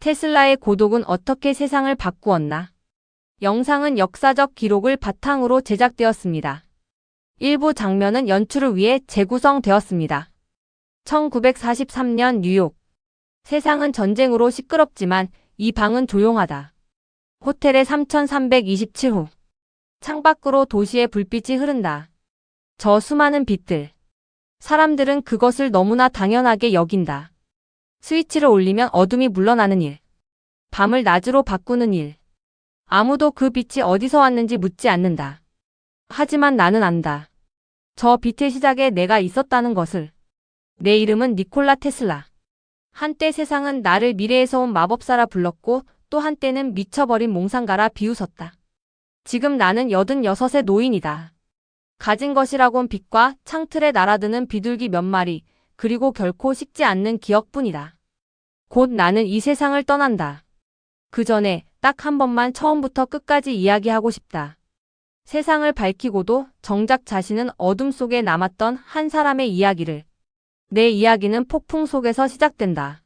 테슬라의 고독은 어떻게 세상을 바꾸었나? 영상은 역사적 기록을 바탕으로 제작되었습니다. 일부 장면은 연출을 위해 재구성되었습니다. 1943년 뉴욕. 세상은 전쟁으로 시끄럽지만 이 방은 조용하다. 호텔의 3327호. 창밖으로 도시의 불빛이 흐른다. 저 수많은 빛들. 사람들은 그것을 너무나 당연하게 여긴다. 스위치를 올리면 어둠이 물러나는 일. 밤을 낮으로 바꾸는 일. 아무도 그 빛이 어디서 왔는지 묻지 않는다. 하지만 나는 안다. 저 빛의 시작에 내가 있었다는 것을. 내 이름은 니콜라 테슬라. 한때 세상은 나를 미래에서 온 마법사라 불렀고 또 한때는 미쳐버린 몽상가라 비웃었다. 지금 나는 86의 노인이다. 가진 것이라곤 빛과 창틀에 날아드는 비둘기 몇 마리, 그리고 결코 식지 않는 기억뿐이다. 곧 나는 이 세상을 떠난다. 그 전에 딱 한 번만 처음부터 끝까지 이야기하고 싶다. 세상을 밝히고도 정작 자신은 어둠 속에 남았던 한 사람의 이야기를. 내 이야기는 폭풍 속에서 시작된다.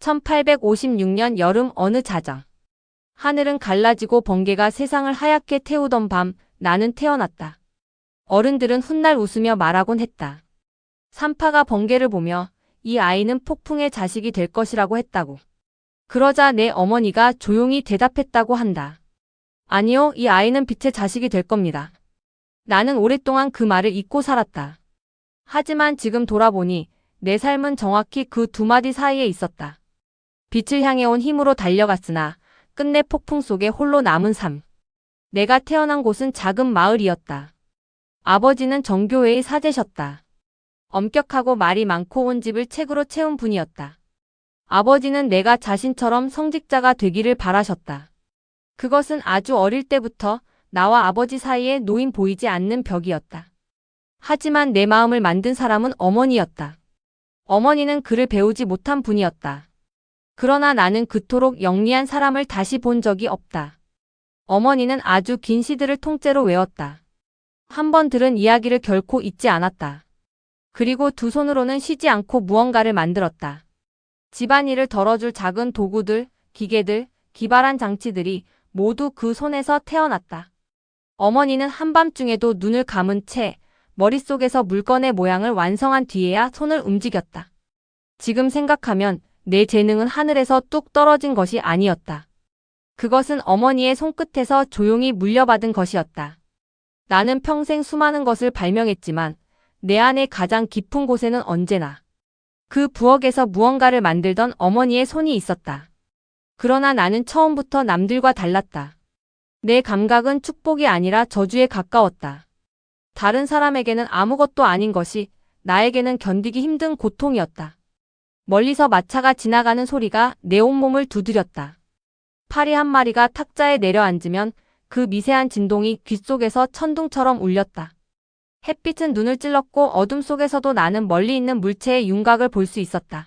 1856년 여름 어느 자정. 하늘은 갈라지고 번개가 세상을 하얗게 태우던 밤, 나는 태어났다. 어른들은 훗날 웃으며 말하곤 했다. 산파가 번개를 보며 이 아이는 폭풍의 자식이 될 것이라고 했다고. 그러자 내 어머니가 조용히 대답했다고 한다. 아니요, 이 아이는 빛의 자식이 될 겁니다. 나는 오랫동안 그 말을 잊고 살았다. 하지만 지금 돌아보니 내 삶은 정확히 그 두 마디 사이에 있었다. 빛을 향해 온 힘으로 달려갔으나 끝내 폭풍 속에 홀로 남은 삶. 내가 태어난 곳은 작은 마을이었다. 아버지는 정교회의 사제셨다. 엄격하고 말이 많고 온 집을 책으로 채운 분이었다. 아버지는 내가 자신처럼 성직자가 되기를 바라셨다. 그것은 아주 어릴 때부터 나와 아버지 사이에 놓인 보이지 않는 벽이었다. 하지만 내 마음을 만든 사람은 어머니였다. 어머니는 글을 배우지 못한 분이었다. 그러나 나는 그토록 영리한 사람을 다시 본 적이 없다. 어머니는 아주 긴 시들을 통째로 외웠다. 한 번 들은 이야기를 결코 잊지 않았다. 그리고 두 손으로는 쉬지 않고 무언가를 만들었다. 집안일을 덜어줄 작은 도구들, 기계들, 기발한 장치들이 모두 그 손에서 태어났다. 어머니는 한밤중에도 눈을 감은 채 머릿속에서 물건의 모양을 완성한 뒤에야 손을 움직였다. 지금 생각하면 내 재능은 하늘에서 뚝 떨어진 것이 아니었다. 그것은 어머니의 손끝에서 조용히 물려받은 것이었다. 나는 평생 수많은 것을 발명했지만 내 안의 가장 깊은 곳에는 언제나 그 부엌에서 무언가를 만들던 어머니의 손이 있었다. 그러나 나는 처음부터 남들과 달랐다. 내 감각은 축복이 아니라 저주에 가까웠다. 다른 사람에게는 아무것도 아닌 것이 나에게는 견디기 힘든 고통이었다. 멀리서 마차가 지나가는 소리가 내 온몸을 두드렸다. 파리 한 마리가 탁자에 내려앉으면 그 미세한 진동이 귓속에서 천둥처럼 울렸다. 햇빛은 눈을 찔렀고 어둠 속에서도 나는 멀리 있는 물체의 윤곽을 볼 수 있었다.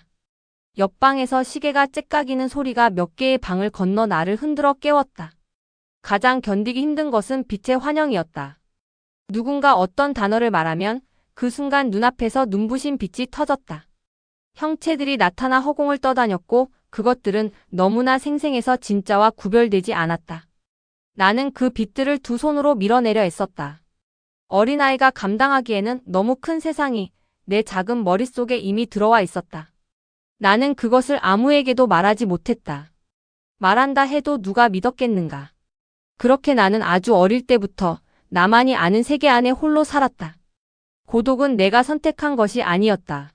옆방에서 시계가 째까기는 소리가 몇 개의 방을 건너 나를 흔들어 깨웠다. 가장 견디기 힘든 것은 빛의 환영이었다. 누군가 어떤 단어를 말하면 그 순간 눈앞에서 눈부신 빛이 터졌다. 형체들이 나타나 허공을 떠다녔고 그것들은 너무나 생생해서 진짜와 구별되지 않았다. 나는 그 빛들을 두 손으로 밀어내려 애썼다. 어린아이가 감당하기에는 너무 큰 세상이 내 작은 머릿속에 이미 들어와 있었다. 나는 그것을 아무에게도 말하지 못했다. 말한다 해도 누가 믿었겠는가. 그렇게 나는 아주 어릴 때부터 나만이 아는 세계 안에 홀로 살았다. 고독은 내가 선택한 것이 아니었다.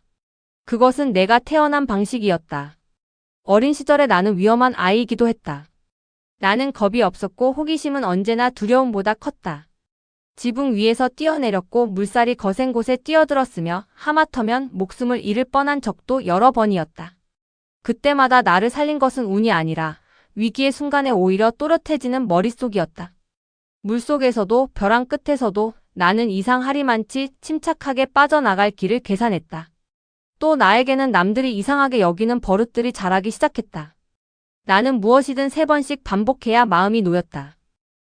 그것은 내가 태어난 방식이었다. 어린 시절에 나는 위험한 아이이기도 했다. 나는 겁이 없었고 호기심은 언제나 두려움보다 컸다. 지붕 위에서 뛰어내렸고 물살이 거센 곳에 뛰어들었으며 하마터면 목숨을 잃을 뻔한 적도 여러 번이었다. 그때마다 나를 살린 것은 운이 아니라 위기의 순간에 오히려 또렷해지는 머릿속이었다. 물속에서도 벼랑 끝에서도 나는 이상하리만치 침착하게 빠져나갈 길을 계산했다. 또 나에게는 남들이 이상하게 여기는 버릇들이 자라기 시작했다. 나는 무엇이든 3번씩 반복해야 마음이 놓였다.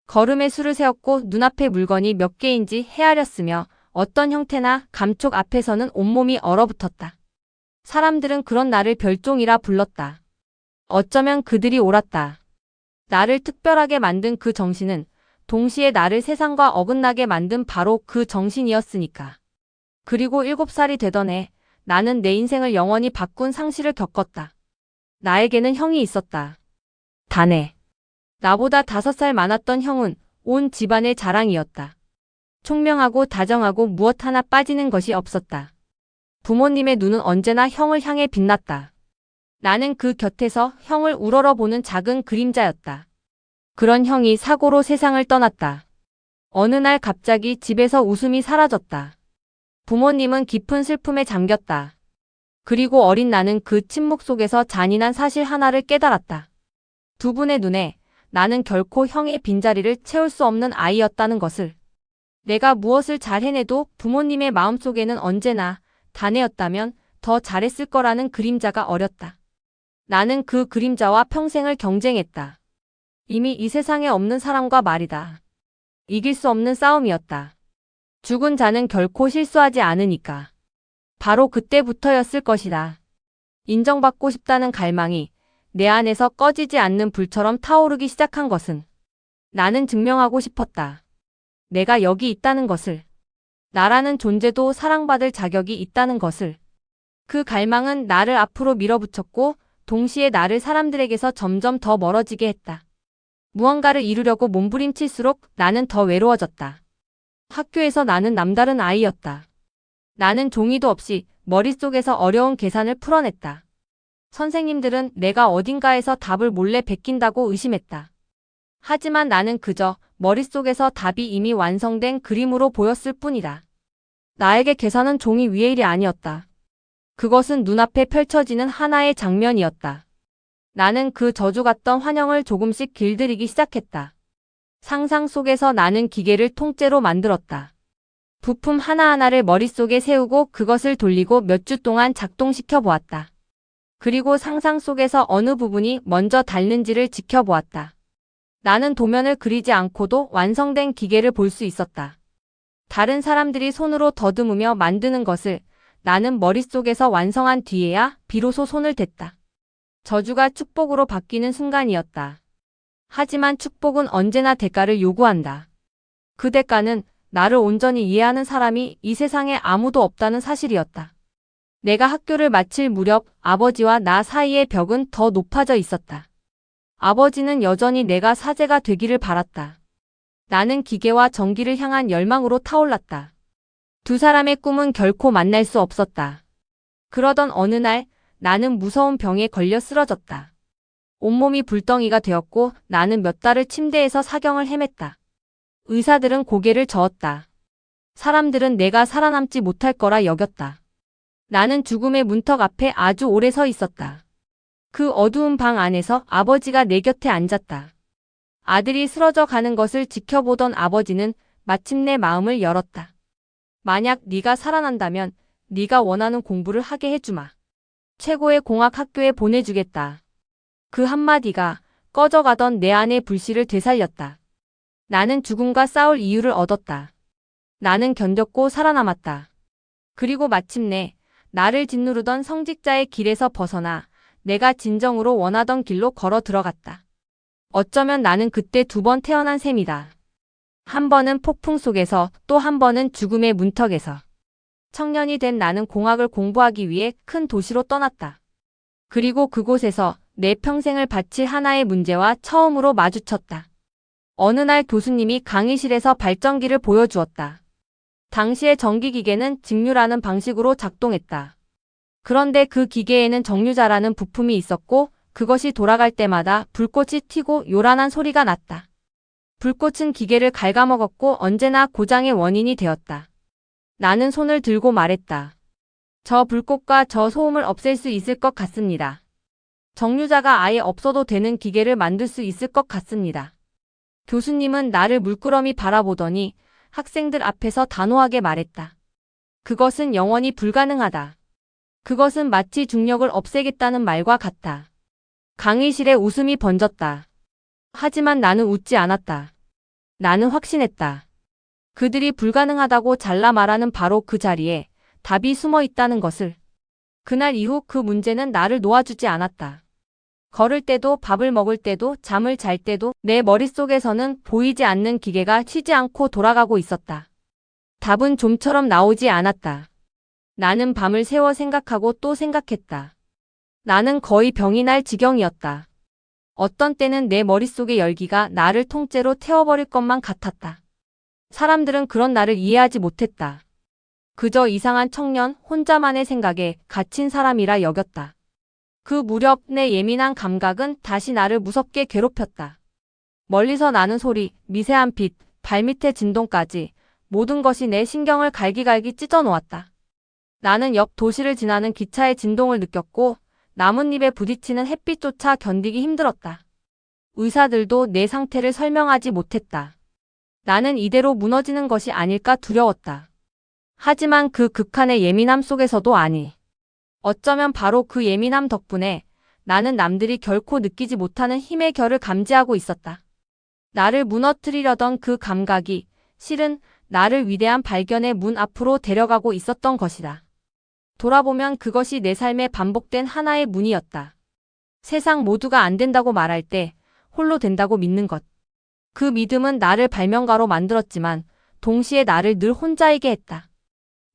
걸음에 수를 세웠고 눈앞의 물건이 몇 개인지 헤아렸으며 어떤 형태나 감촉 앞에서는 온몸이 얼어붙었다. 사람들은 그런 나를 별종이라 불렀다. 어쩌면 그들이 옳았다. 나를 특별하게 만든 그 정신은 동시에 나를 세상과 어긋나게 만든 바로 그 정신이었으니까. 그리고 7살이 되던 해 나는 내 인생을 영원히 바꾼 상실을 겪었다. 나에게는 형이 있었다. 단해. 나보다 5살 많았던 형은 온 집안의 자랑이었다. 총명하고 다정하고 무엇 하나 빠지는 것이 없었다. 부모님의 눈은 언제나 형을 향해 빛났다. 나는 그 곁에서 형을 우러러보는 작은 그림자였다. 그런 형이 사고로 세상을 떠났다. 어느 날 갑자기 집에서 웃음이 사라졌다. 부모님은 깊은 슬픔에 잠겼다. 그리고 어린 나는 그 침묵 속에서 잔인한 사실 하나를 깨달았다. 두 분의 눈에 나는 결코 형의 빈자리를 채울 수 없는 아이였다는 것을. 내가 무엇을 잘 해내도 부모님의 마음속에는 언제나 단해였다면 더 잘했을 거라는 그림자가 어렸다. 나는 그 그림자와 평생을 경쟁했다. 이미 이 세상에 없는 사람과 말이다. 이길 수 없는 싸움이었다. 죽은 자는 결코 실수하지 않으니까. 바로 그때부터였을 것이다. 인정받고 싶다는 갈망이 내 안에서 꺼지지 않는 불처럼 타오르기 시작한 것은 나는 증명하고 싶었다. 내가 여기 있다는 것을. 나라는 존재도 사랑받을 자격이 있다는 것을. 그 갈망은 나를 앞으로 밀어붙였고 동시에 나를 사람들에게서 점점 더 멀어지게 했다. 무언가를 이루려고 몸부림칠수록 나는 더 외로워졌다. 학교에서 나는 남다른 아이였다. 나는 종이도 없이 머릿속에서 어려운 계산을 풀어냈다. 선생님들은 내가 어딘가에서 답을 몰래 베낀다고 의심했다. 하지만 나는 그저 머릿속에서 답이 이미 완성된 그림으로 보였을 뿐이다. 나에게 계산은 종이 위의 일이 아니었다. 그것은 눈앞에 펼쳐지는 하나의 장면이었다. 나는 그 저주 같던 환영을 조금씩 길들이기 시작했다. 상상 속에서 나는 기계를 통째로 만들었다. 부품 하나하나를 머릿속에 세우고 그것을 돌리고 몇 주 동안 작동시켜 보았다. 그리고 상상 속에서 어느 부분이 먼저 닳는지를 지켜보았다. 나는 도면을 그리지 않고도 완성된 기계를 볼 수 있었다. 다른 사람들이 손으로 더듬으며 만드는 것을 나는 머릿속에서 완성한 뒤에야 비로소 손을 댔다. 저주가 축복으로 바뀌는 순간이었다. 하지만 축복은 언제나 대가를 요구한다. 그 대가는 나를 온전히 이해하는 사람이 이 세상에 아무도 없다는 사실이었다. 내가 학교를 마칠 무렵 아버지와 나 사이의 벽은 더 높아져 있었다. 아버지는 여전히 내가 사제가 되기를 바랐다. 나는 기계와 전기를 향한 열망으로 타올랐다. 두 사람의 꿈은 결코 만날 수 없었다. 그러던 어느 날 나는 무서운 병에 걸려 쓰러졌다. 온몸이 불덩이가 되었고 나는 몇 달을 침대에서 사경을 헤맸다. 의사들은 고개를 저었다. 사람들은 내가 살아남지 못할 거라 여겼다. 나는 죽음의 문턱 앞에 아주 오래 서 있었다. 그 어두운 방 안에서 아버지가 내 곁에 앉았다. 아들이 쓰러져 가는 것을 지켜보던 아버지는 마침내 마음을 열었다. 만약 네가 살아난다면 네가 원하는 공부를 하게 해주마. 최고의 공학 학교에 보내주겠다. 그 한마디가 꺼져가던 내 안의 불씨를 되살렸다. 나는 죽음과 싸울 이유를 얻었다. 나는 견뎠고 살아남았다. 그리고 마침내 나를 짓누르던 성직자의 길에서 벗어나 내가 진정으로 원하던 길로 걸어 들어갔다. 어쩌면 나는 그때 2번 태어난 셈이다. 한 번은 폭풍 속에서 또 한 번은 죽음의 문턱에서. 청년이 된 나는 공학을 공부하기 위해 큰 도시로 떠났다. 그리고 그곳에서 내 평생을 바칠 하나의 문제와 처음으로 마주쳤다. 어느 날 교수님이 강의실에서 발전기를 보여주었다. 당시의 전기기계는 직류라는 방식으로 작동했다. 그런데 그 기계에는 정류자라는 부품이 있었고 그것이 돌아갈 때마다 불꽃이 튀고 요란한 소리가 났다. 불꽃은 기계를 갉아먹었고 언제나 고장의 원인이 되었다. 나는 손을 들고 말했다. 저 불꽃과 저 소음을 없앨 수 있을 것 같습니다. 정류자가 아예 없어도 되는 기계를 만들 수 있을 것 같습니다. 교수님은 나를 물끄러미 바라보더니 학생들 앞에서 단호하게 말했다. 그것은 영원히 불가능하다. 그것은 마치 중력을 없애겠다는 말과 같다. 강의실에 웃음이 번졌다. 하지만 나는 웃지 않았다. 나는 확신했다. 그들이 불가능하다고 잘라 말하는 바로 그 자리에 답이 숨어 있다는 것을. 그날 이후 그 문제는 나를 놓아주지 않았다. 걸을 때도 밥을 먹을 때도 잠을 잘 때도 내 머릿속에서는 보이지 않는 기계가 쉬지 않고 돌아가고 있었다. 답은 좀처럼 나오지 않았다. 나는 밤을 새워 생각하고 또 생각했다. 나는 거의 병이 날 지경이었다. 어떤 때는 내 머릿속의 열기가 나를 통째로 태워버릴 것만 같았다. 사람들은 그런 나를 이해하지 못했다. 그저 이상한 청년, 혼자만의 생각에 갇힌 사람이라 여겼다. 그 무렵 내 예민한 감각은 다시 나를 무섭게 괴롭혔다. 멀리서 나는 소리, 미세한 빛, 발밑의 진동까지 모든 것이 내 신경을 갈기갈기 찢어놓았다. 나는 옆 도시를 지나는 기차의 진동을 느꼈고 나뭇잎에 부딪히는 햇빛조차 견디기 힘들었다. 의사들도 내 상태를 설명하지 못했다. 나는 이대로 무너지는 것이 아닐까 두려웠다. 하지만 그 극한의 예민함 속에서도 어쩌면 바로 그 예민함 덕분에 나는 남들이 결코 느끼지 못하는 힘의 결을 감지하고 있었다. 나를 무너뜨리려던 그 감각이 실은 나를 위대한 발견의 문 앞으로 데려가고 있었던 것이다. 돌아보면 그것이 내 삶에 반복된 하나의 문이었다. 세상 모두가 안 된다고 말할 때 홀로 된다고 믿는 것. 그 믿음은 나를 발명가로 만들었지만 동시에 나를 늘 혼자이게 했다.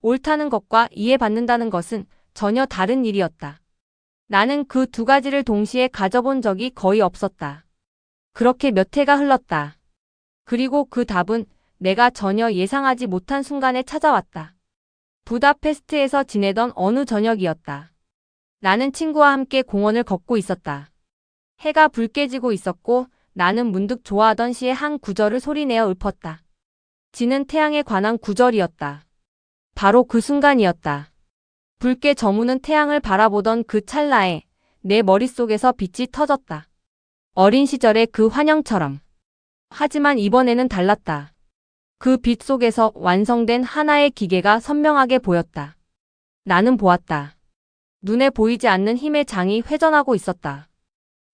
옳다는 것과 이해받는다는 것은 전혀 다른 일이었다. 나는 그 두 가지를 동시에 가져본 적이 거의 없었다. 그렇게 몇 해가 흘렀다. 그리고 그 답은 내가 전혀 예상하지 못한 순간에 찾아왔다. 부다페스트에서 지내던 어느 저녁이었다. 나는 친구와 함께 공원을 걷고 있었다. 해가 붉게 지고 있었고 나는 문득 좋아하던 시의 한 구절을 소리내어 읊었다. 지는 태양에 관한 구절이었다. 바로 그 순간이었다. 붉게 저무는 태양을 바라보던 그 찰나에 내 머릿속에서 빛이 터졌다. 어린 시절의 그 환영처럼. 하지만 이번에는 달랐다. 그 빛 속에서 완성된 하나의 기계가 선명하게 보였다. 나는 보았다. 눈에 보이지 않는 힘의 장이 회전하고 있었다.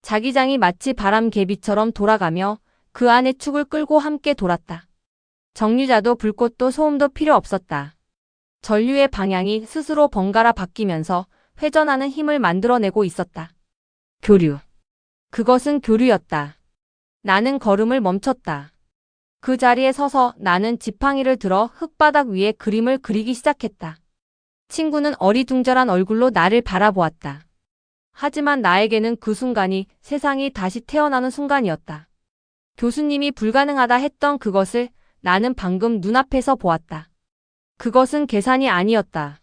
자기장이 마치 바람개비처럼 돌아가며 그 안에 축을 끌고 함께 돌았다. 정류자도 불꽃도 소음도 필요 없었다. 전류의 방향이 스스로 번갈아 바뀌면서 회전하는 힘을 만들어내고 있었다. 교류. 그것은 교류였다. 나는 걸음을 멈췄다. 그 자리에 서서 나는 지팡이를 들어 흙바닥 위에 그림을 그리기 시작했다. 친구는 어리둥절한 얼굴로 나를 바라보았다. 하지만 나에게는 그 순간이 세상이 다시 태어나는 순간이었다. 교수님이 불가능하다 했던 그것을 나는 방금 눈앞에서 보았다. 그것은 계산이 아니었다.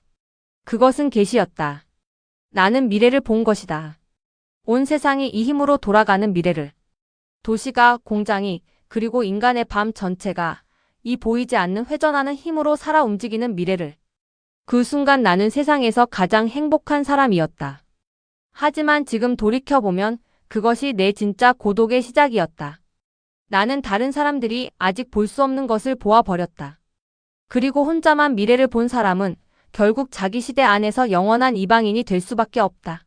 그것은 계시였다. 나는 미래를 본 것이다. 온 세상이 이 힘으로 돌아가는 미래를. 도시가, 공장이, 그리고 인간의 밤 전체가 이 보이지 않는 회전하는 힘으로 살아 움직이는 미래를. 그 순간 나는 세상에서 가장 행복한 사람이었다. 하지만 지금 돌이켜보면 그것이 내 진짜 고독의 시작이었다. 나는 다른 사람들이 아직 볼 수 없는 것을 보아버렸다. 그리고 혼자만 미래를 본 사람은 결국 자기 시대 안에서 영원한 이방인이 될 수밖에 없다.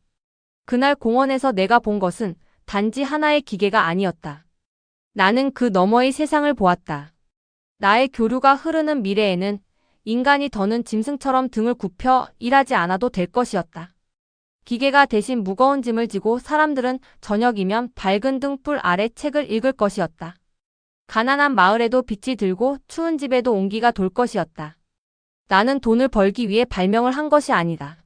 그날 공원에서 내가 본 것은 단지 하나의 기계가 아니었다. 나는 그 너머의 세상을 보았다. 나의 교류가 흐르는 미래에는 인간이 더는 짐승처럼 등을 굽혀 일하지 않아도 될 것이었다. 기계가 대신 무거운 짐을 지고 사람들은 저녁이면 밝은 등불 아래 책을 읽을 것이었다. 가난한 마을에도 빛이 들고 추운 집에도 온기가 돌 것이었다. 나는 돈을 벌기 위해 발명을 한 것이 아니다.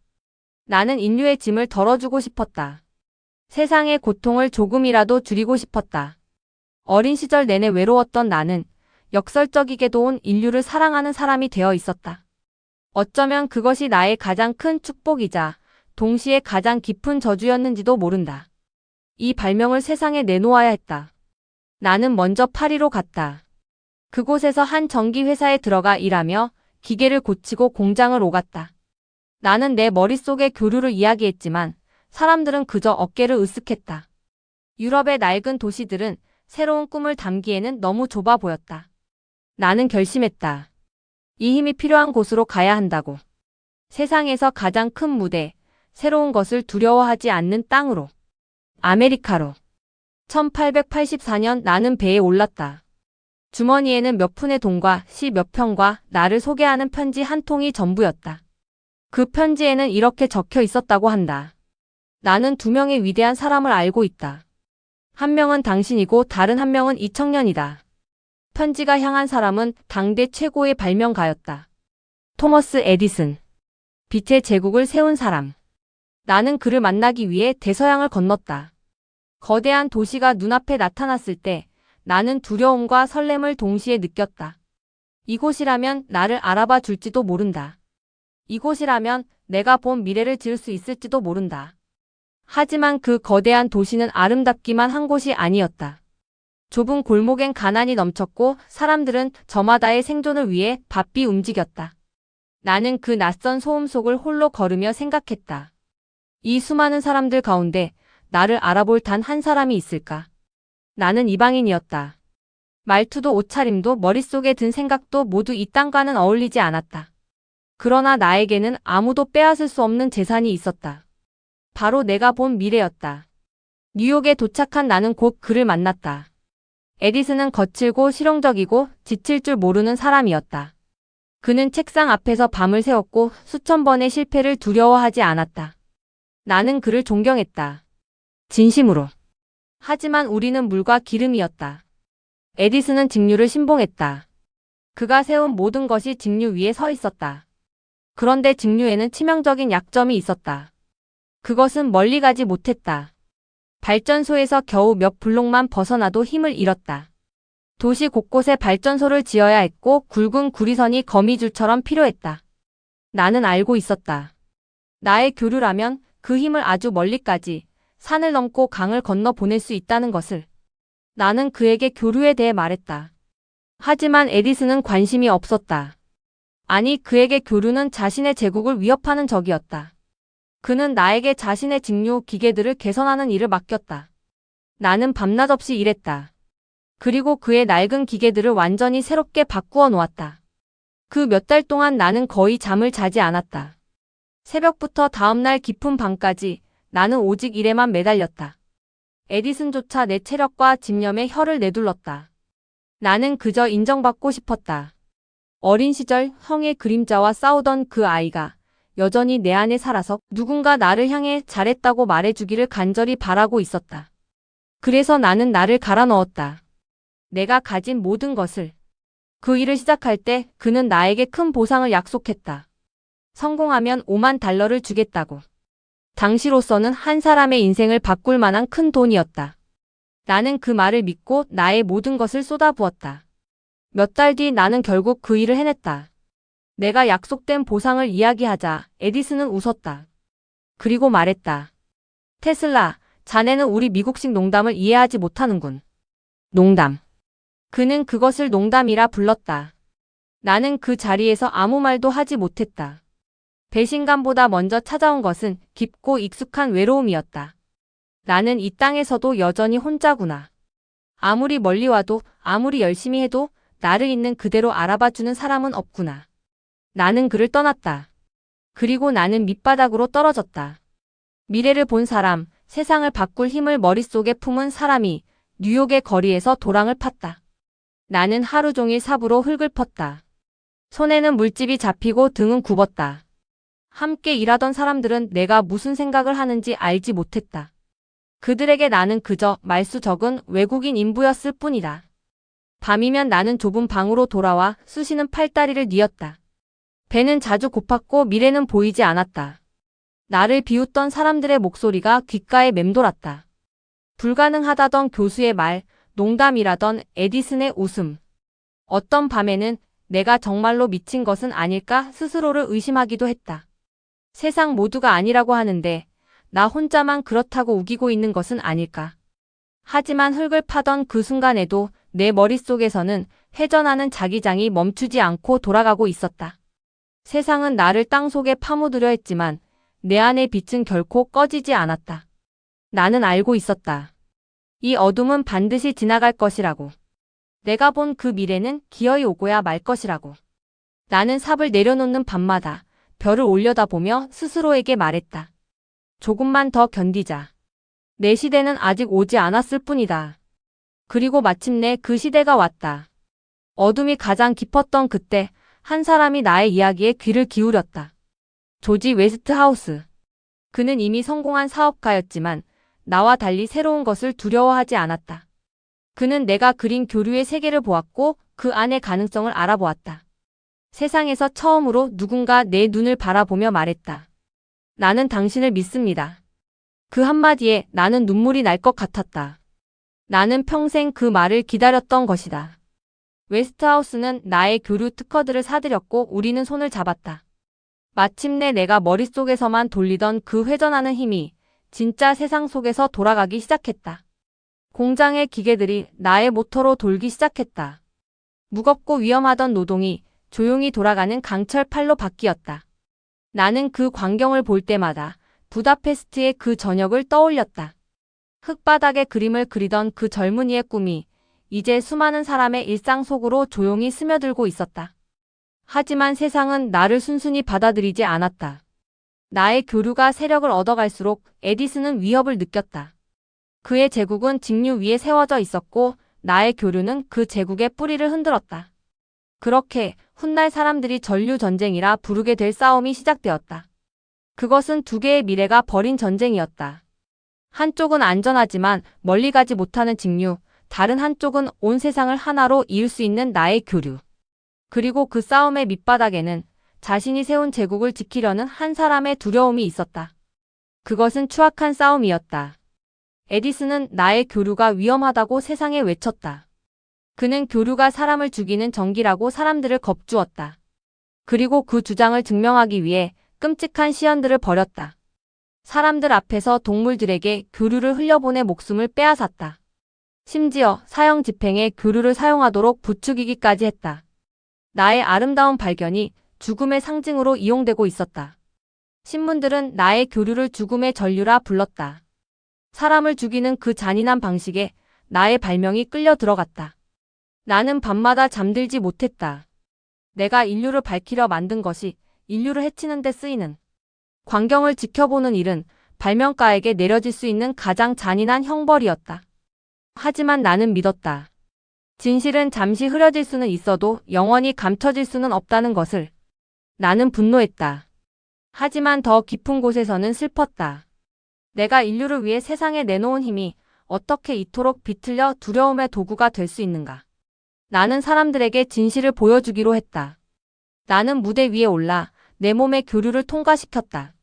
나는 인류의 짐을 덜어주고 싶었다. 세상의 고통을 조금이라도 줄이고 싶었다. 어린 시절 내내 외로웠던 나는 역설적이게도 온 인류를 사랑하는 사람이 되어 있었다. 어쩌면 그것이 나의 가장 큰 축복이자 동시에 가장 깊은 저주였는지도 모른다. 이 발명을 세상에 내놓아야 했다. 나는 먼저 파리로 갔다. 그곳에서 한 전기회사에 들어가 일하며 기계를 고치고 공장을 오갔다. 나는 내 머릿속의 교류를 이야기했지만 사람들은 그저 어깨를 으쓱했다. 유럽의 낡은 도시들은 새로운 꿈을 담기에는 너무 좁아 보였다. 나는 결심했다. 이 힘이 필요한 곳으로 가야 한다고. 세상에서 가장 큰 무대, 새로운 것을 두려워하지 않는 땅으로. 아메리카로. 1884년 나는 배에 올랐다. 주머니에는 몇 푼의 돈과 시 몇 편과 나를 소개하는 편지 한 통이 전부였다. 그 편지에는 이렇게 적혀 있었다고 한다. 나는 두 명의 위대한 사람을 알고 있다. 한 명은 당신이고 다른 한 명은 이 청년이다. 편지가 향한 사람은 당대 최고의 발명가였다. 토머스 에디슨. 빛의 제국을 세운 사람. 나는 그를 만나기 위해 대서양을 건넜다. 거대한 도시가 눈앞에 나타났을 때 나는 두려움과 설렘을 동시에 느꼈다. 이곳이라면 나를 알아봐 줄지도 모른다. 이곳이라면 내가 본 미래를 지을 수 있을지도 모른다. 하지만 그 거대한 도시는 아름답기만 한 곳이 아니었다. 좁은 골목엔 가난이 넘쳤고 사람들은 저마다의 생존을 위해 바삐 움직였다. 나는 그 낯선 소음 속을 홀로 걸으며 생각했다. 이 수많은 사람들 가운데 나를 알아볼 단 한 사람이 있을까? 나는 이방인이었다. 말투도 옷차림도 머릿속에 든 생각도 모두 이 땅과는 어울리지 않았다. 그러나 나에게는 아무도 빼앗을 수 없는 재산이 있었다. 바로 내가 본 미래였다. 뉴욕에 도착한 나는 곧 그를 만났다. 에디슨은 거칠고 실용적이고 지칠 줄 모르는 사람이었다. 그는 책상 앞에서 밤을 새웠고 수천 번의 실패를 두려워하지 않았다. 나는 그를 존경했다. 진심으로. 하지만 우리는 물과 기름이었다. 에디슨은 직류를 신봉했다. 그가 세운 모든 것이 직류 위에 서 있었다. 그런데 직류에는 치명적인 약점이 있었다. 그것은 멀리 가지 못했다. 발전소에서 겨우 몇 블록만 벗어나도 힘을 잃었다. 도시 곳곳에 발전소를 지어야 했고 굵은 구리선이 거미줄처럼 필요했다. 나는 알고 있었다. 나의 교류라면 그 힘을 아주 멀리까지 산을 넘고 강을 건너 보낼 수 있다는 것을. 나는 그에게 교류에 대해 말했다. 하지만 에디슨은 관심이 없었다. 아니, 그에게 교류는 자신의 제국을 위협하는 적이었다. 그는 나에게 자신의 직류 기계들을 개선하는 일을 맡겼다. 나는 밤낮 없이 일했다. 그리고 그의 낡은 기계들을 완전히 새롭게 바꾸어 놓았다. 그 몇 달 동안 나는 거의 잠을 자지 않았다. 새벽부터 다음날 깊은 밤까지 나는 오직 일에만 매달렸다. 에디슨조차 내 체력과 집념에 혀를 내둘렀다. 나는 그저 인정받고 싶었다. 어린 시절 형의 그림자와 싸우던 그 아이가 여전히 내 안에 살아서 누군가 나를 향해 잘했다고 말해주기를 간절히 바라고 있었다. 그래서 나는 나를 갈아 넣었다. 내가 가진 모든 것을. 그 일을 시작할 때 그는 나에게 큰 보상을 약속했다. 성공하면 5만 달러를 주겠다고. 당시로서는 한 사람의 인생을 바꿀 만한 큰 돈이었다. 나는 그 말을 믿고 나의 모든 것을 쏟아부었다. 몇 달 뒤 나는 결국 그 일을 해냈다. 내가 약속된 보상을 이야기하자 에디슨은 웃었다. 그리고 말했다. 테슬라, 자네는 우리 미국식 농담을 이해하지 못하는군. 농담. 그는 그것을 농담이라 불렀다. 나는 그 자리에서 아무 말도 하지 못했다. 배신감보다 먼저 찾아온 것은 깊고 익숙한 외로움이었다. 나는 이 땅에서도 여전히 혼자구나. 아무리 멀리 와도 아무리 열심히 해도 나를 있는 그대로 알아봐주는 사람은 없구나. 나는 그를 떠났다. 그리고 나는 밑바닥으로 떨어졌다. 미래를 본 사람, 세상을 바꿀 힘을 머릿속에 품은 사람이 뉴욕의 거리에서 도랑을 팠다. 나는 하루 종일 삽으로 흙을 펐다. 손에는 물집이 잡히고 등은 굽었다. 함께 일하던 사람들은 내가 무슨 생각을 하는지 알지 못했다. 그들에게 나는 그저 말수 적은 외국인 인부였을 뿐이다. 밤이면 나는 좁은 방으로 돌아와 쑤시는 팔다리를 뉘었다. 배는 자주 고팠고 미래는 보이지 않았다. 나를 비웃던 사람들의 목소리가 귓가에 맴돌았다. 불가능하다던 교수의 말, 농담이라던 에디슨의 웃음. 어떤 밤에는 내가 정말로 미친 것은 아닐까 스스로를 의심하기도 했다. 세상 모두가 아니라고 하는데 나 혼자만 그렇다고 우기고 있는 것은 아닐까. 하지만 흙을 파던 그 순간에도 내 머릿속에서는 회전하는 자기장이 멈추지 않고 돌아가고 있었다. 세상은 나를 땅속에 파묻으려 했지만 내 안의 빛은 결코 꺼지지 않았다. 나는 알고 있었다. 이 어둠은 반드시 지나갈 것이라고. 내가 본 그 미래는 기어이 오고야 말 것이라고. 나는 삽을 내려놓는 밤마다 별을 올려다보며 스스로에게 말했다. 조금만 더 견디자. 내 시대는 아직 오지 않았을 뿐이다. 그리고 마침내 그 시대가 왔다. 어둠이 가장 깊었던 그때 한 사람이 나의 이야기에 귀를 기울였다. 조지 웨스트하우스. 그는 이미 성공한 사업가였지만 나와 달리 새로운 것을 두려워하지 않았다. 그는 내가 그린 교류의 세계를 보았고 그 안의 가능성을 알아보았다. 세상에서 처음으로 누군가 내 눈을 바라보며 말했다. 나는 당신을 믿습니다. 그 한마디에 나는 눈물이 날 것 같았다. 나는 평생 그 말을 기다렸던 것이다. 웨스트하우스는 나의 교류 특허들을 사들였고 우리는 손을 잡았다. 마침내 내가 머릿속에서만 돌리던 그 회전하는 힘이 진짜 세상 속에서 돌아가기 시작했다. 공장의 기계들이 나의 모터로 돌기 시작했다. 무겁고 위험하던 노동이 조용히 돌아가는 강철 팔로 바뀌었다. 나는 그 광경을 볼 때마다 부다페스트의 그 저녁을 떠올렸다. 흙바닥에 그림을 그리던 그 젊은이의 꿈이 이제 수많은 사람의 일상 속으로 조용히 스며들고 있었다. 하지만 세상은 나를 순순히 받아들이지 않았다. 나의 교류가 세력을 얻어갈수록 에디슨은 위협을 느꼈다. 그의 제국은 직류 위에 세워져 있었고 나의 교류는 그 제국의 뿌리를 흔들었다. 그렇게 훗날 사람들이 전류전쟁이라 부르게 될 싸움이 시작되었다. 그것은 두 개의 미래가 벌인 전쟁이었다. 한쪽은 안전하지만 멀리 가지 못하는 직류, 다른 한쪽은 온 세상을 하나로 이을 수 있는 나의 교류. 그리고 그 싸움의 밑바닥에는 자신이 세운 제국을 지키려는 한 사람의 두려움이 있었다. 그것은 추악한 싸움이었다. 에디슨은 나의 교류가 위험하다고 세상에 외쳤다. 그는 교류가 사람을 죽이는 전기라고 사람들을 겁주었다. 그리고 그 주장을 증명하기 위해 끔찍한 시연들을 벌였다. 사람들 앞에서 동물들에게 교류를 흘려보내 목숨을 빼앗았다. 심지어 사형 집행에 교류를 사용하도록 부추기기까지 했다. 나의 아름다운 발견이 죽음의 상징으로 이용되고 있었다. 신문들은 나의 교류를 죽음의 전류라 불렀다. 사람을 죽이는 그 잔인한 방식에 나의 발명이 끌려 들어갔다. 나는 밤마다 잠들지 못했다. 내가 인류를 밝히려 만든 것이 인류를 해치는 데 쓰이는 광경을 지켜보는 일은 발명가에게 내려질 수 있는 가장 잔인한 형벌이었다. 하지만 나는 믿었다. 진실은 잠시 흐려질 수는 있어도 영원히 감춰질 수는 없다는 것을. 나는 분노했다. 하지만 더 깊은 곳에서는 슬펐다. 내가 인류를 위해 세상에 내놓은 힘이 어떻게 이토록 비틀려 두려움의 도구가 될 수 있는가. 나는 사람들에게 진실을 보여주기로 했다. 나는 무대 위에 올라 내 몸의 교류를 통과시켰다.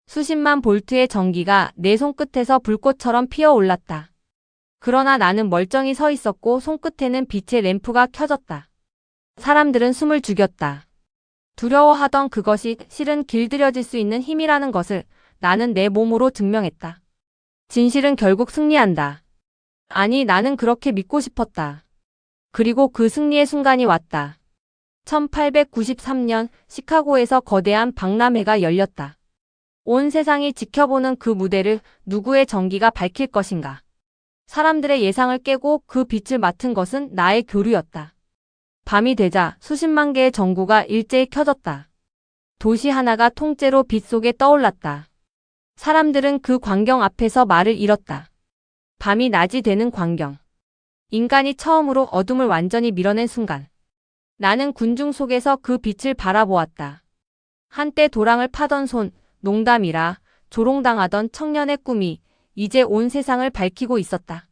수십만 볼트의 전기가 내 손끝에서 불꽃처럼 피어올랐다. 그러나 나는 멀쩡히 서 있었고 손끝에는 빛의 램프가 켜졌다. 사람들은 숨을 죽였다. 두려워하던 그것이 실은 길들여질 수 있는 힘이라는 것을 나는 내 몸으로 증명했다. 진실은 결국 승리한다. 아니, 나는 그렇게 믿고 싶었다. 그리고 그 승리의 순간이 왔다. 1893년 시카고에서 거대한 박람회가 열렸다. 온 세상이 지켜보는 그 무대를 누구의 전기가 밝힐 것인가. 사람들의 예상을 깨고 그 빛을 맡은 것은 나의 교류였다. 밤이 되자 수십만 개의 전구가 일제히 켜졌다. 도시 하나가 통째로 빛 속에 떠올랐다. 사람들은 그 광경 앞에서 말을 잃었다. 밤이 낮이 되는 광경. 인간이 처음으로 어둠을 완전히 밀어낸 순간. 나는 군중 속에서 그 빛을 바라보았다. 한때 도랑을 파던 손, 농담이라 조롱당하던 청년의 꿈이 이제 온 세상을 밝히고 있었다.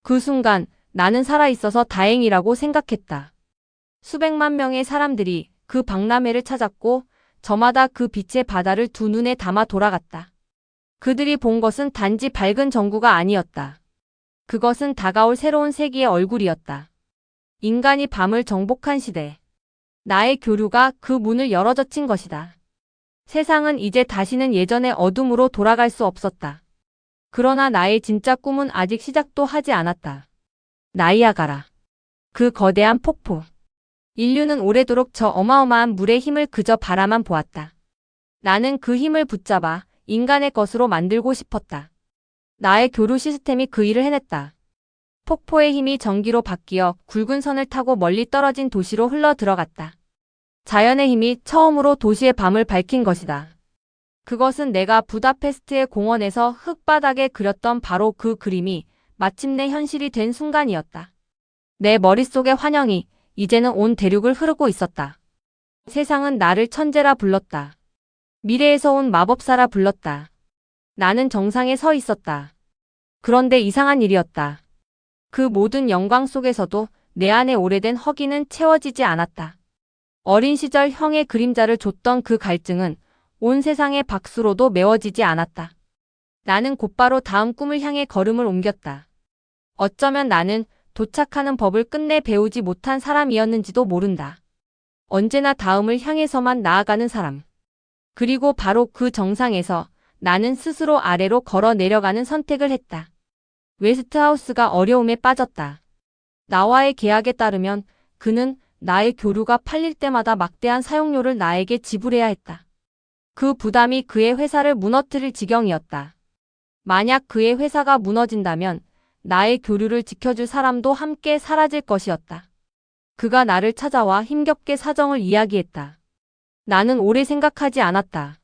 그 순간 나는 살아있어서 다행이라고 생각했다. 수백만 명의 사람들이 그 박람회를 찾았고 저마다 그 빛의 바다를 두 눈에 담아 돌아갔다. 그들이 본 것은 단지 밝은 전구가 아니었다. 그것은 다가올 새로운 세기의 얼굴이었다. 인간이 밤을 정복한 시대. 나의 교류가 그 문을 열어젖힌 것이다. 세상은 이제 다시는 예전의 어둠으로 돌아갈 수 없었다. 그러나 나의 진짜 꿈은 아직 시작도 하지 않았다. 나이아가라. 그 거대한 폭포. 인류는 오래도록 저 어마어마한 물의 힘을 그저 바라만 보았다. 나는 그 힘을 붙잡아 인간의 것으로 만들고 싶었다. 나의 교류 시스템이 그 일을 해냈다. 폭포의 힘이 전기로 바뀌어 굵은 선을 타고 멀리 떨어진 도시로 흘러 들어갔다. 자연의 힘이 처음으로 도시의 밤을 밝힌 것이다. 그것은 내가 부다페스트의 공원에서 흙바닥에 그렸던 바로 그 그림이 마침내 현실이 된 순간이었다. 내 머릿속의 환영이 이제는 온 대륙을 흐르고 있었다. 세상은 나를 천재라 불렀다. 미래에서 온 마법사라 불렀다. 나는 정상에 서 있었다. 그런데 이상한 일이었다. 그 모든 영광 속에서도 내 안에 오래된 허기는 채워지지 않았다. 어린 시절 형의 그림자를 줬던 그 갈증은 온 세상의 박수로도 메워지지 않았다. 나는 곧바로 다음 꿈을 향해 걸음을 옮겼다. 어쩌면 나는 도착하는 법을 끝내 배우지 못한 사람이었는지도 모른다. 언제나 다음을 향해서만 나아가는 사람. 그리고 바로 그 정상에서 나는 스스로 아래로 걸어 내려가는 선택을 했다. 웨스트하우스가 어려움에 빠졌다. 나와의 계약에 따르면 그는 나의 교류가 팔릴 때마다 막대한 사용료를 나에게 지불해야 했다. 그 부담이 그의 회사를 무너뜨릴 지경이었다. 만약 그의 회사가 무너진다면 나의 교류를 지켜줄 사람도 함께 사라질 것이었다. 그가 나를 찾아와 힘겹게 사정을 이야기했다. 나는 오래 생각하지 않았다.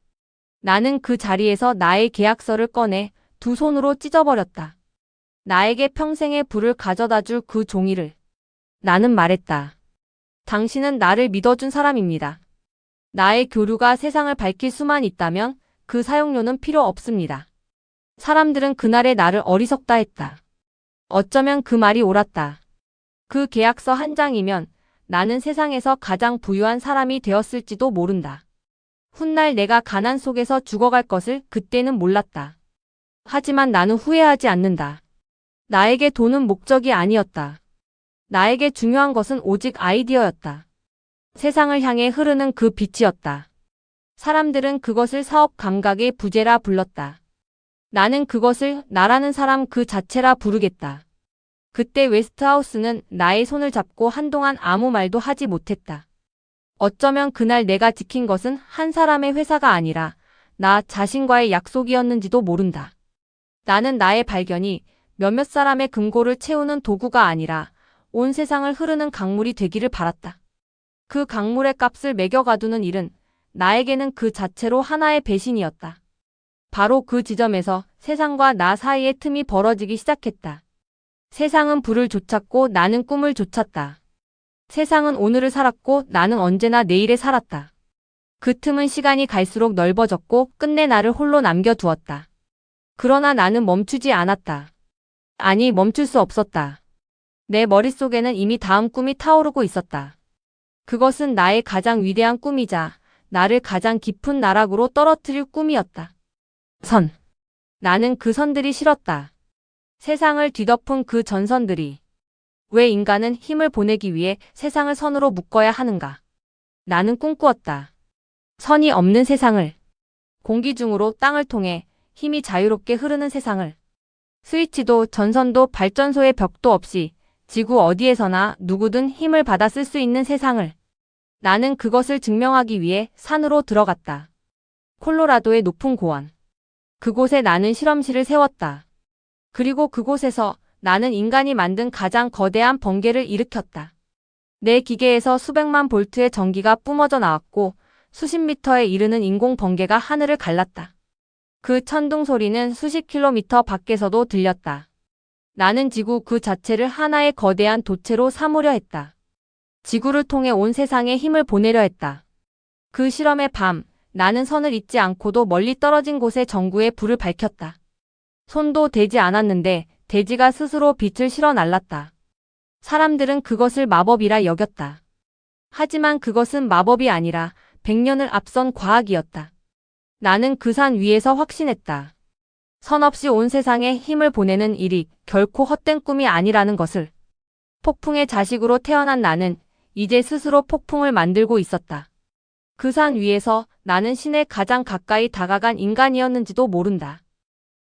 나는 그 자리에서 나의 계약서를 꺼내 두 손으로 찢어버렸다. 나에게 평생의 부를 가져다 줄 그 종이를. 나는 말했다. 당신은 나를 믿어준 사람입니다. 나의 교류가 세상을 밝힐 수만 있다면 그 사용료는 필요 없습니다. 사람들은 그날의 나를 어리석다 했다. 어쩌면 그 말이 옳았다. 그 계약서 한 장이면 나는 세상에서 가장 부유한 사람이 되었을지도 모른다. 훗날 내가 가난 속에서 죽어갈 것을 그때는 몰랐다. 하지만 나는 후회하지 않는다. 나에게 돈은 목적이 아니었다. 나에게 중요한 것은 오직 아이디어였다. 세상을 향해 흐르는 그 빛이었다. 사람들은 그것을 사업 감각의 부재라 불렀다. 나는 그것을 나라는 사람 그 자체라 부르겠다. 그때 웨스트하우스는 나의 손을 잡고 한동안 아무 말도 하지 못했다. 어쩌면 그날 내가 지킨 것은 한 사람의 회사가 아니라 나 자신과의 약속이었는지도 모른다. 나는 나의 발견이 몇몇 사람의 금고를 채우는 도구가 아니라 온 세상을 흐르는 강물이 되기를 바랐다. 그 강물의 값을 매겨가두는 일은 나에게는 그 자체로 하나의 배신이었다. 바로 그 지점에서 세상과 나 사이의 틈이 벌어지기 시작했다. 세상은 불을 쫓았고 나는 꿈을 쫓았다. 세상은 오늘을 살았고 나는 언제나 내일에 살았다. 그 틈은 시간이 갈수록 넓어졌고 끝내 나를 홀로 남겨두었다. 그러나 나는 멈추지 않았다. 아니, 멈출 수 없었다. 내 머릿속에는 이미 다음 꿈이 타오르고 있었다. 그것은 나의 가장 위대한 꿈이자 나를 가장 깊은 나락으로 떨어뜨릴 꿈이었다. 선. 나는 그 선들이 싫었다. 세상을 뒤덮은 그 전선들이. 왜 인간은 힘을 보내기 위해 세상을 선으로 묶어야 하는가? 나는 꿈꾸었다. 선이 없는 세상을. 공기 중으로 땅을 통해 힘이 자유롭게 흐르는 세상을. 스위치도 전선도 발전소의 벽도 없이 지구 어디에서나 누구든 힘을 받아 쓸 수 있는 세상을. 나는 그것을 증명하기 위해 산으로 들어갔다. 콜로라도의 높은 고원. 그곳에 나는 실험실을 세웠다. 그리고 그곳에서 나는 인간이 만든 가장 거대한 번개를 일으켰다. 내 기계에서 수백만 볼트의 전기가 뿜어져 나왔고 수십 미터에 이르는 인공 번개가 하늘을 갈랐다. 그 천둥 소리는 수십 킬로미터 밖에서도 들렸다. 나는 지구 그 자체를 하나의 거대한 도체로 삼으려 했다. 지구를 통해 온 세상에 힘을 보내려 했다. 그 실험의 밤, 나는 선을 잇지 않고도 멀리 떨어진 곳에 전구의 불을 밝혔다. 손도 대지 않았는데 대지가 스스로 빛을 실어 날랐다. 사람들은 그것을 마법이라 여겼다. 하지만 그것은 마법이 아니라 100년을 앞선 과학이었다. 나는 그 산 위에서 확신했다. 선 없이 온 세상에 힘을 보내는 일이 결코 헛된 꿈이 아니라는 것을. 폭풍의 자식으로 태어난 나는 이제 스스로 폭풍을 만들고 있었다. 그 산 위에서 나는 신에 가장 가까이 다가간 인간이었는지도 모른다.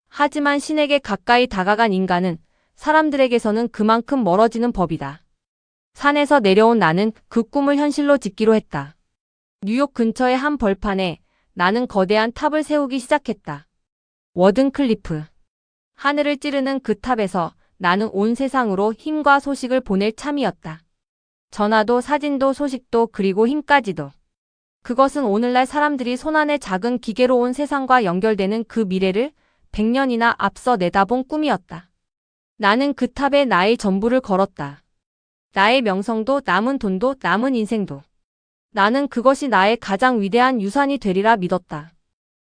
하지만 신에게 가까이 다가간 인간은 사람들에게서는 그만큼 멀어지는 법이다. 산에서 내려온 나는 그 꿈을 현실로 짓기로 했다. 뉴욕 근처의 한 벌판에 나는 거대한 탑을 세우기 시작했다. 워든클리프. 하늘을 찌르는 그 탑에서 나는 온 세상으로 힘과 소식을 보낼 참이었다. 전화도 사진도 소식도 그리고 힘까지도. 그것은 오늘날 사람들이 손안의 작은 기계로 온 세상과 연결되는 그 미래를 100년이나 앞서 내다본 꿈이었다. 나는 그 탑에 나의 전부를 걸었다. 나의 명성도 남은 돈도 남은 인생도. 나는 그것이 나의 가장 위대한 유산이 되리라 믿었다.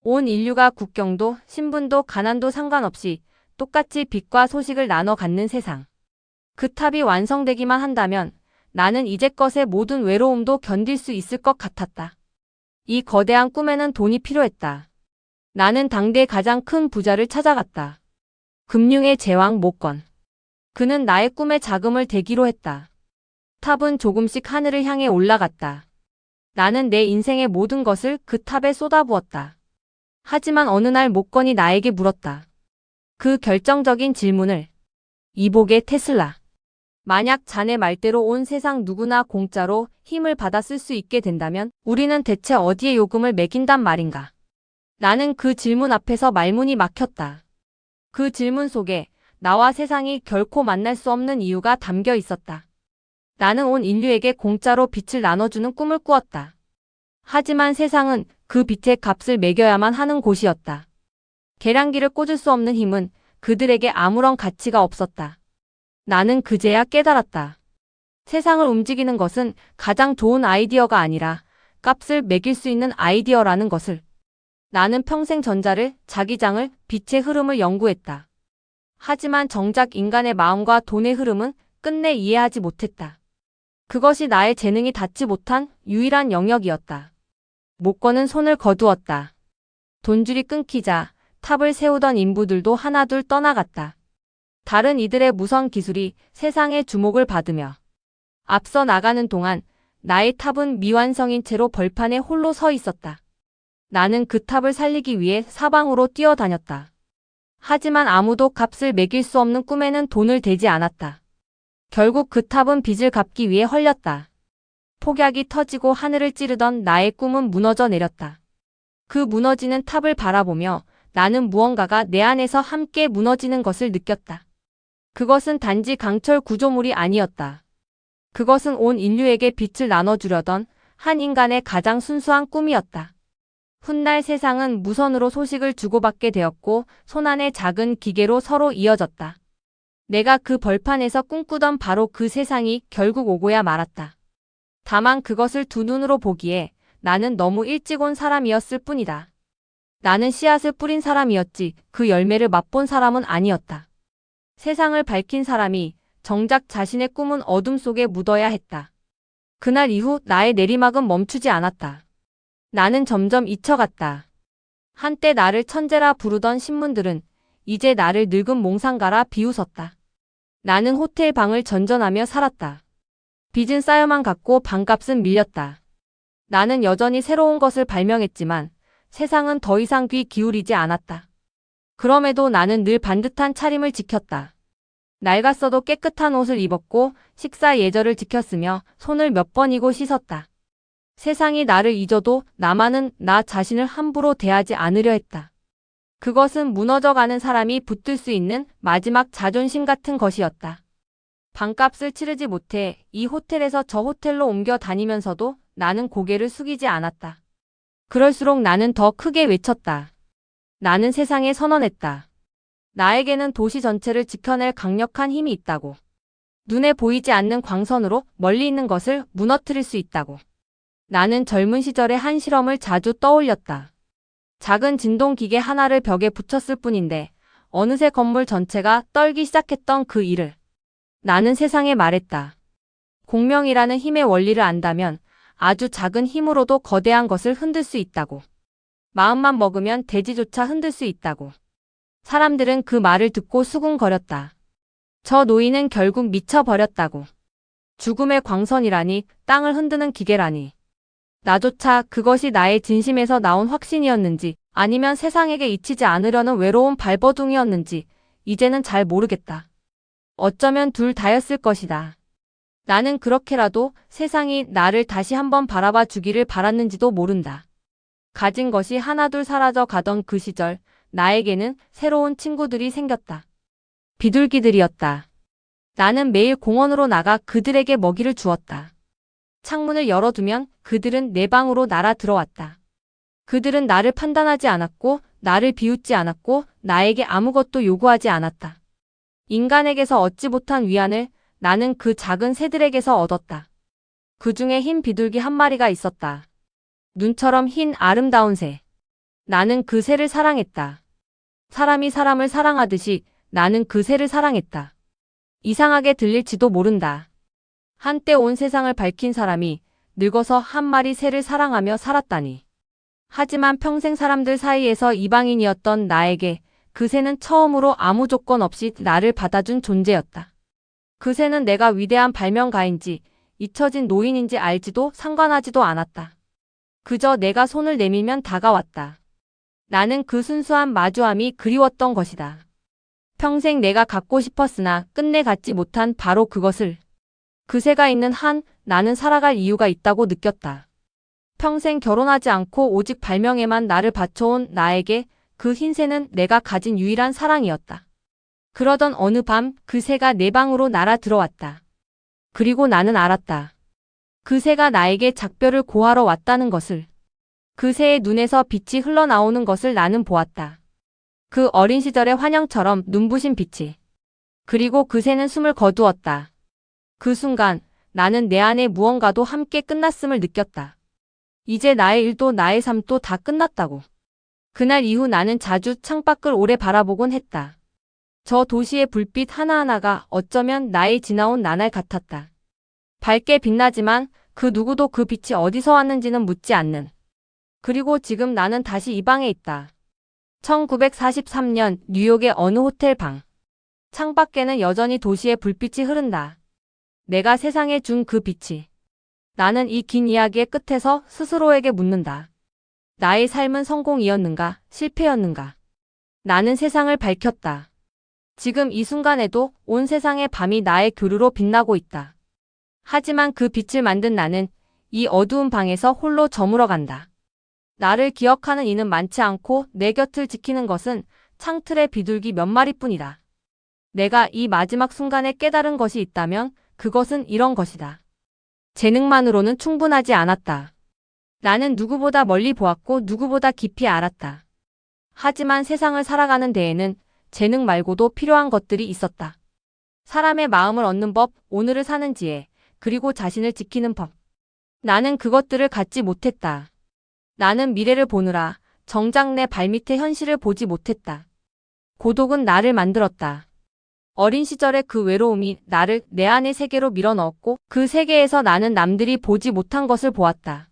온 인류가 국경도, 신분도, 가난도 상관없이 똑같이 빛과 소식을 나눠 갖는 세상. 그 탑이 완성되기만 한다면 나는 이제껏의 모든 외로움도 견딜 수 있을 것 같았다. 이 거대한 꿈에는 돈이 필요했다. 나는 당대 가장 큰 부자를 찾아갔다. 금융의 제왕 모건. 그는 나의 꿈에 자금을 대기로 했다. 탑은 조금씩 하늘을 향해 올라갔다. 나는 내 인생의 모든 것을 그 탑에 쏟아부었다. 하지만 어느 날 모건이 나에게 물었다. 그 결정적인 질문을. 이복의 테슬라. 만약 자네 말대로 온 세상 누구나 공짜로 힘을 받아 쓸 수 있게 된다면 우리는 대체 어디에 요금을 매긴단 말인가? 나는 그 질문 앞에서 말문이 막혔다. 그 질문 속에 나와 세상이 결코 만날 수 없는 이유가 담겨 있었다. 나는 온 인류에게 공짜로 빛을 나눠주는 꿈을 꾸었다. 하지만 세상은 그 빛의 값을 매겨야만 하는 곳이었다. 계량기를 꽂을 수 없는 힘은 그들에게 아무런 가치가 없었다. 나는 그제야 깨달았다. 세상을 움직이는 것은 가장 좋은 아이디어가 아니라 값을 매길 수 있는 아이디어라는 것을. 나는 평생 전자를, 자기장을, 빛의 흐름을 연구했다. 하지만 정작 인간의 마음과 돈의 흐름은 끝내 이해하지 못했다. 그것이 나의 재능이 닿지 못한 유일한 영역이었다. 모건은 손을 거두었다. 돈줄이 끊기자 탑을 세우던 인부들도 하나둘 떠나갔다. 다른 이들의 무선 기술이 세상의 주목을 받으며 앞서 나가는 동안 나의 탑은 미완성인 채로 벌판에 홀로 서 있었다. 나는 그 탑을 살리기 위해 사방으로 뛰어다녔다. 하지만 아무도 값을 매길 수 없는 꿈에는 돈을 대지 않았다. 결국 그 탑은 빚을 갚기 위해 헐렸다. 폭약이 터지고 하늘을 찌르던 나의 꿈은 무너져 내렸다. 그 무너지는 탑을 바라보며 나는 무언가가 내 안에서 함께 무너지는 것을 느꼈다. 그것은 단지 강철 구조물이 아니었다. 그것은 온 인류에게 빛을 나눠주려던 한 인간의 가장 순수한 꿈이었다. 훗날 세상은 무선으로 소식을 주고받게 되었고 손안의 작은 기계로 서로 이어졌다. 내가 그 벌판에서 꿈꾸던 바로 그 세상이 결국 오고야 말았다. 다만 그것을 두 눈으로 보기에 나는 너무 일찍 온 사람이었을 뿐이다. 나는 씨앗을 뿌린 사람이었지 그 열매를 맛본 사람은 아니었다. 세상을 밝힌 사람이 정작 자신의 꿈은 어둠 속에 묻어야 했다. 그날 이후 나의 내리막은 멈추지 않았다. 나는 점점 잊혀갔다. 한때 나를 천재라 부르던 신문들은 이제 나를 늙은 몽상가라 비웃었다. 나는 호텔 방을 전전하며 살았다. 빚은 쌓여만 갔고 방값은 밀렸다. 나는 여전히 새로운 것을 발명했지만 세상은 더 이상 귀 기울이지 않았다. 그럼에도 나는 늘 반듯한 차림을 지켰다. 낡았어도 깨끗한 옷을 입었고 식사 예절을 지켰으며 손을 몇 번이고 씻었다. 세상이 나를 잊어도 나만은 나 자신을 함부로 대하지 않으려 했다. 그것은 무너져가는 사람이 붙들 수 있는 마지막 자존심 같은 것이었다. 방값을 치르지 못해 이 호텔에서 저 호텔로 옮겨 다니면서도 나는 고개를 숙이지 않았다. 그럴수록 나는 더 크게 외쳤다. 나는 세상에 선언했다. 나에게는 도시 전체를 지켜낼 강력한 힘이 있다고. 눈에 보이지 않는 광선으로 멀리 있는 것을 무너뜨릴 수 있다고. 나는 젊은 시절의 한 실험을 자주 떠올렸다. 작은 진동기계 하나를 벽에 붙였을 뿐인데 어느새 건물 전체가 떨기 시작했던 그 일을. 나는 세상에 말했다. 공명이라는 힘의 원리를 안다면 아주 작은 힘으로도 거대한 것을 흔들 수 있다고. 마음만 먹으면 대지조차 흔들 수 있다고. 사람들은 그 말을 듣고 수군거렸다. 저 노인은 결국 미쳐버렸다고. 죽음의 광선이라니, 땅을 흔드는 기계라니. 나조차 그것이 나의 진심에서 나온 확신이었는지 아니면 세상에게 잊히지 않으려는 외로운 발버둥이었는지 이제는 잘 모르겠다. 어쩌면 둘 다였을 것이다. 나는 그렇게라도 세상이 나를 다시 한번 바라봐 주기를 바랐는지도 모른다. 가진 것이 하나둘 사라져 가던 그 시절 나에게는 새로운 친구들이 생겼다. 비둘기들이었다. 나는 매일 공원으로 나가 그들에게 먹이를 주었다. 창문을 열어두면 그들은 내 방으로 날아 들어왔다. 그들은 나를 판단하지 않았고 나를 비웃지 않았고 나에게 아무것도 요구하지 않았다. 인간에게서 얻지 못한 위안을 나는 그 작은 새들에게서 얻었다. 그 중에 흰 비둘기 한 마리가 있었다. 눈처럼 흰 아름다운 새. 나는 그 새를 사랑했다. 사람이 사람을 사랑하듯이 나는 그 새를 사랑했다. 이상하게 들릴지도 모른다. 한때 온 세상을 밝힌 사람이 늙어서 한 마리 새를 사랑하며 살았다니. 하지만 평생 사람들 사이에서 이방인이었던 나에게 그 새는 처음으로 아무 조건 없이 나를 받아준 존재였다. 그 새는 내가 위대한 발명가인지 잊혀진 노인인지 알지도 상관하지도 않았다. 그저 내가 손을 내밀면 다가왔다. 나는 그 순수한 마주함이 그리웠던 것이다. 평생 내가 갖고 싶었으나 끝내 갖지 못한 바로 그것을. 그 새가 있는 한 나는 살아갈 이유가 있다고 느꼈다. 평생 결혼하지 않고 오직 발명에만 나를 바쳐온 나에게 그 흰새는 내가 가진 유일한 사랑이었다. 그러던 어느 밤 그 새가 내 방으로 날아 들어왔다. 그리고 나는 알았다. 그 새가 나에게 작별을 고하러 왔다는 것을. 그 새의 눈에서 빛이 흘러나오는 것을 나는 보았다. 그 어린 시절의 환영처럼 눈부신 빛이. 그리고 그 새는 숨을 거두었다. 그 순간 나는 내 안에 무언가도 함께 끝났음을 느꼈다. 이제 나의 일도 나의 삶도 다 끝났다고. 그날 이후 나는 자주 창밖을 오래 바라보곤 했다. 저 도시의 불빛 하나하나가 어쩌면 나의 지나온 나날 같았다. 밝게 빛나지만 그 누구도 그 빛이 어디서 왔는지는 묻지 않는. 그리고 지금 나는 다시 이 방에 있다. 1943년 뉴욕의 어느 호텔 방. 창밖에는 여전히 도시의 불빛이 흐른다. 내가 세상에 준 그 빛이. 나는 이 긴 이야기의 끝에서 스스로에게 묻는다. 나의 삶은 성공이었는가, 실패였는가? 나는 세상을 밝혔다. 지금 이 순간에도 온 세상의 밤이 나의 교류로 빛나고 있다. 하지만 그 빛을 만든 나는 이 어두운 방에서 홀로 저물어 간다. 나를 기억하는 이는 많지 않고 내 곁을 지키는 것은 창틀의 비둘기 몇 마리뿐이다. 내가 이 마지막 순간에 깨달은 것이 있다면 그것은 이런 것이다. 재능만으로는 충분하지 않았다. 나는 누구보다 멀리 보았고 누구보다 깊이 알았다. 하지만 세상을 살아가는 데에는 재능 말고도 필요한 것들이 있었다. 사람의 마음을 얻는 법, 오늘을 사는 지혜, 그리고 자신을 지키는 법. 나는 그것들을 갖지 못했다. 나는 미래를 보느라 정작 내 발밑에 현실을 보지 못했다. 고독은 나를 만들었다. 어린 시절의 그 외로움이 나를 내 안의 세계로 밀어넣었고 그 세계에서 나는 남들이 보지 못한 것을 보았다.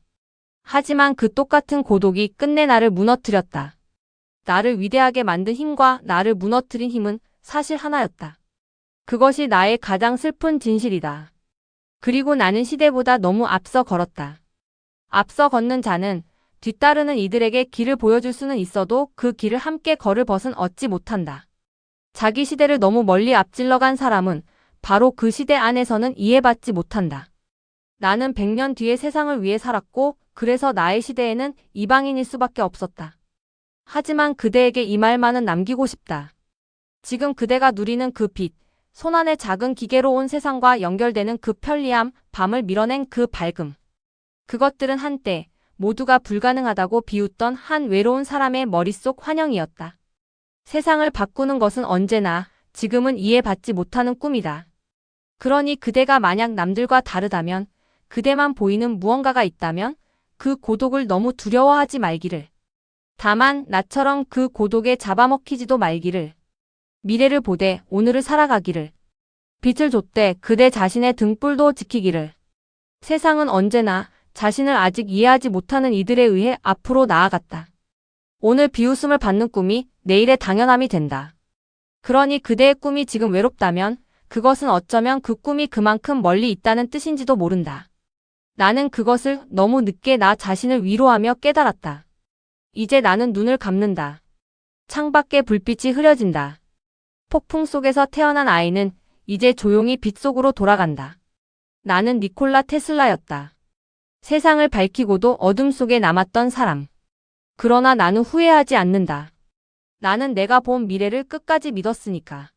하지만 그 똑같은 고독이 끝내 나를 무너뜨렸다. 나를 위대하게 만든 힘과 나를 무너뜨린 힘은 사실 하나였다. 그것이 나의 가장 슬픈 진실이다. 그리고 나는 시대보다 너무 앞서 걸었다. 앞서 걷는 자는 뒤따르는 이들에게 길을 보여줄 수는 있어도 그 길을 함께 걸을 벗은 얻지 못한다. 자기 시대를 너무 멀리 앞질러 간 사람은 바로 그 시대 안에서는 이해받지 못한다. 나는 100년 뒤의 세상을 위해 살았고 그래서 나의 시대에는 이방인일 수밖에 없었다. 하지만 그대에게 이 말만은 남기고 싶다. 지금 그대가 누리는 그 빛, 손안의 작은 기계로 온 세상과 연결되는 그 편리함, 밤을 밀어낸 그 밝음. 그것들은 한때 모두가 불가능하다고 비웃던 한 외로운 사람의 머릿속 환영이었다. 세상을 바꾸는 것은 언제나 지금은 이해받지 못하는 꿈이다. 그러니 그대가 만약 남들과 다르다면, 그대만 보이는 무언가가 있다면 그 고독을 너무 두려워하지 말기를. 다만 나처럼 그 고독에 잡아먹히지도 말기를. 미래를 보되 오늘을 살아가기를. 빛을 좇되 그대 자신의 등불도 지키기를. 세상은 언제나 자신을 아직 이해하지 못하는 이들에 의해 앞으로 나아갔다. 오늘 비웃음을 받는 꿈이 내일의 당연함이 된다. 그러니 그대의 꿈이 지금 외롭다면 그것은 어쩌면 그 꿈이 그만큼 멀리 있다는 뜻인지도 모른다. 나는 그것을 너무 늦게 나 자신을 위로하며 깨달았다. 이제 나는 눈을 감는다. 창밖에 불빛이 흐려진다. 폭풍 속에서 태어난 아이는 이제 조용히 빛 속으로 돌아간다. 나는 니콜라 테슬라였다. 세상을 밝히고도 어둠 속에 남았던 사람. 그러나 나는 후회하지 않는다. 나는 내가 본 미래를 끝까지 믿었으니까.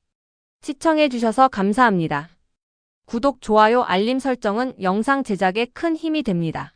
시청해주셔서 감사합니다. 구독, 좋아요, 알림 설정은 영상 제작에 큰 힘이 됩니다.